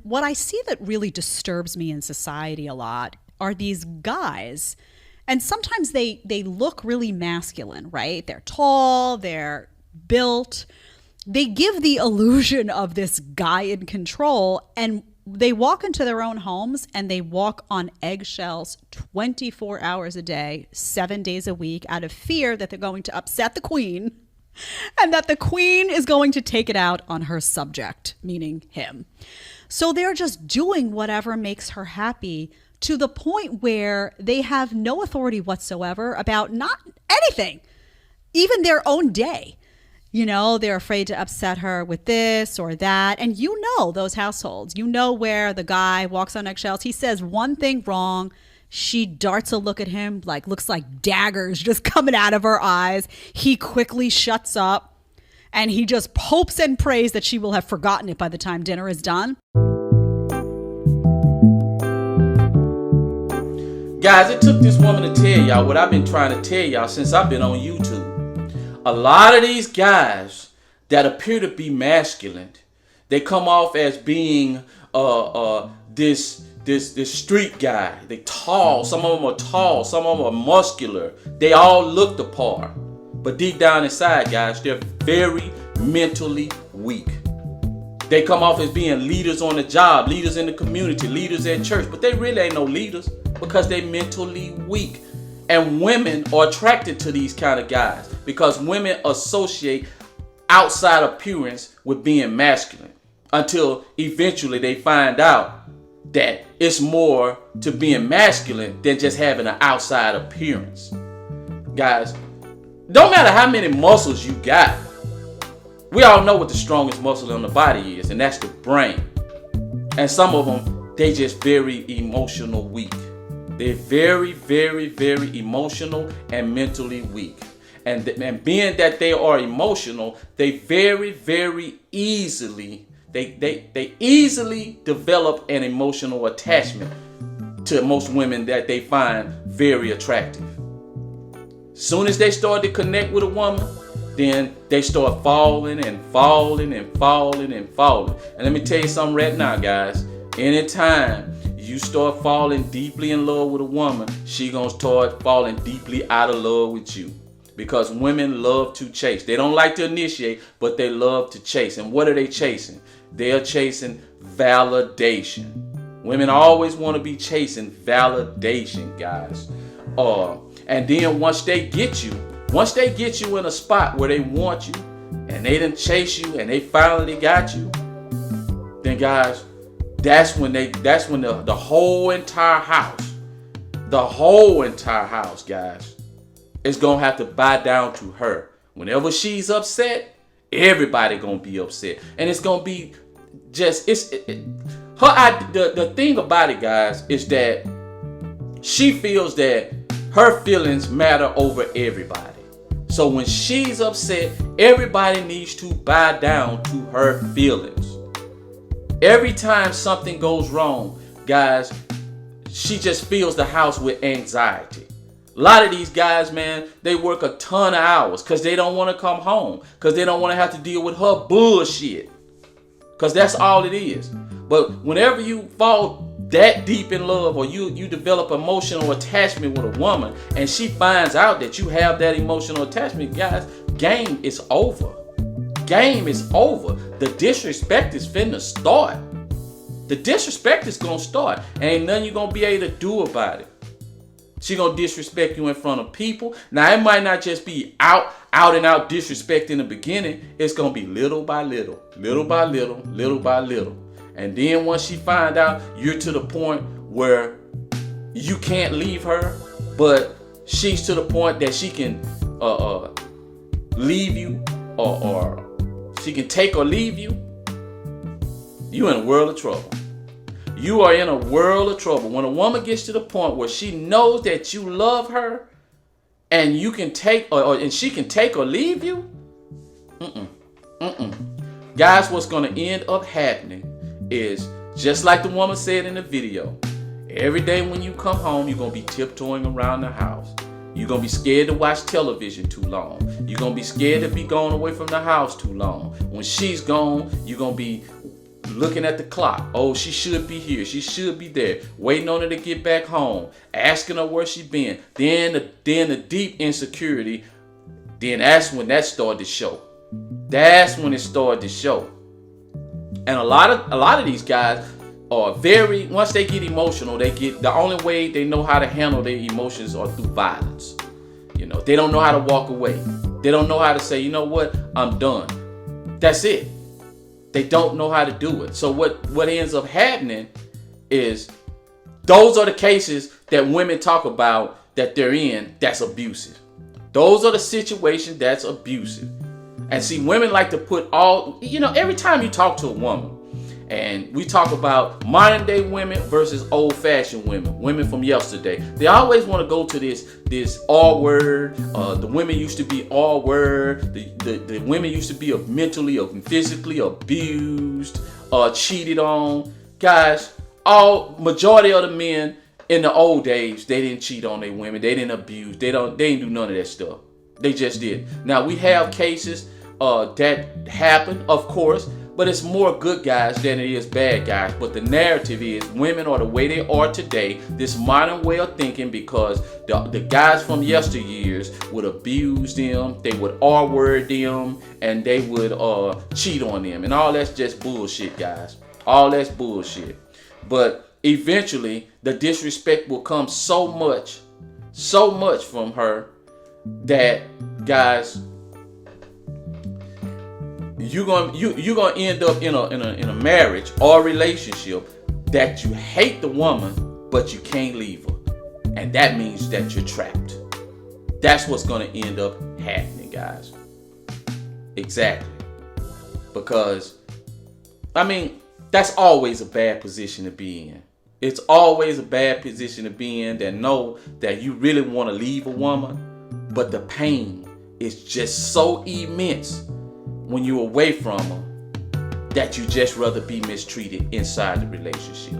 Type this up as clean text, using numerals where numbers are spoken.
what I see that really disturbs me in society a lot are these guys. And sometimes they look really masculine, right? They're tall, they're built. They give the illusion of this guy in control, and they walk into their own homes and they walk on eggshells 24 hours a day, 7 days a week, out of fear that they're going to upset the queen and that the queen is going to take it out on her subject, meaning him. So they're just doing whatever makes her happy, to the point where they have no authority whatsoever about not anything, even their own day. You know, they're afraid to upset her with this or that. And you know those households. You know where the guy walks on eggshells. He says one thing wrong. She darts a look at him, like looks like daggers just coming out of her eyes. He quickly shuts up and he just hopes and prays that she will have forgotten it by the time dinner is done. Guys, it took this woman to tell y'all what I've been trying to tell y'all since I've been on YouTube. A lot of these guys that appear to be masculine, they come off as being this street guy. They tall. Some of them are tall. Some of them are muscular. They all look the part. But deep down inside, guys, they're very mentally weak. They come off as being leaders on the job, leaders in the community, leaders at church, but they really ain't no leaders because they're mentally weak. And women are attracted to these kind of guys because women associate outside appearance with being masculine until eventually they find out that it's more to being masculine than just having an outside appearance. Guys, don't matter how many muscles you got. We all know what the strongest muscle in the body is, and that's the brain. And some of them, they just very emotional weak. They're very, very, very emotional and mentally weak. And being that they are emotional, they very, very easily, they easily develop an emotional attachment to most women that they find very attractive. Soon as they start to connect with a woman, then they start falling and falling and falling and falling. And let me tell you something right now, guys. Anytime you start falling deeply in love with a woman, she gonna start falling deeply out of love with you. Because women love to chase. They don't like to initiate, but they love to chase. And what are they chasing? They're chasing validation. Women always want to be chasing validation, guys. And then once they get you in a spot where they want you, and they done chase you, and they finally got you, then guys, that's when the whole entire house, guys, is gonna have to bow down to her. Whenever she's upset, everybody gonna be upset, and it's gonna be just the thing about it, guys, is that she feels that her feelings matter over everybody. So when she's upset, everybody needs to bow down to her feelings. Every time something goes wrong, guys, she just fills the house with anxiety. A lot of these guys, man, they work a ton of hours because they don't want to come home, because they don't want to have to deal with her bullshit, because that's all it is. But whenever you fall that deep in love, or you develop emotional attachment with a woman, and she finds out that you have that emotional attachment, guys, game is over. Game is over. The disrespect is finna start. The disrespect is gonna start. Ain't nothing you gonna be able to do about it. She gonna disrespect you in front of people. Now, it might not just be out and out disrespect in the beginning. It's gonna be little by little, little by little, little by little. And then once she find out you're to the point where you can't leave her, but she's to the point that she can leave you, or she can take or leave you, you're in a world of trouble. You are in a world of trouble. When a woman gets to the point where she knows that you love her, and you can take and she can take or leave you, guys, what's gonna end up happening is just like the woman said in the video. Every day when you come home, you're gonna be tiptoeing around the house. You're gonna be scared to watch television too long. You're gonna be scared to be going away from the house too long. When she's gone, you're gonna be looking at the clock. Oh, she should be here. She should be there. Waiting on her to get back home. Asking her where she been. Then the deep insecurity. Then that's when that started to show. That's when it started to show. And a lot of these guys are once they get emotional, the only way they know how to handle their emotions are through violence. They don't know how to walk away. They don't know how to say, you know what, I'm done. That's it. They don't know how to do it. So what ends up happening is those are the cases that women talk about that they're in that's abusive. Those are the situations that's abusive. And see, women like to put every time you talk to a woman, and we talk about modern day women versus old fashioned women from yesterday. They always want to go to this R word. The women used to be R word. The women used to be mentally or physically abused, cheated on. Guys, majority of the men in the old days, they didn't cheat on their women. They didn't abuse. They didn't do none of that stuff. They just did. Now we have cases that happen, of course. But it's more good guys than it is bad guys. But the narrative is women are the way they are today, this modern way of thinking, because the guys from yesteryears would abuse them, they would R-word them, and they would cheat on them. And all that's just bullshit, guys. All that's bullshit. But eventually, the disrespect will come so much from her that, guys, you're gonna end up in a marriage or a relationship that you hate the woman, but you can't leave her, and that means that you're trapped. That's what's gonna end up happening, guys. Exactly. Because that's always a bad position to be in. It's always a bad position to be in, that know that you really want to leave a woman, but the pain is just so immense when you're away from her that you just rather be mistreated inside the relationship.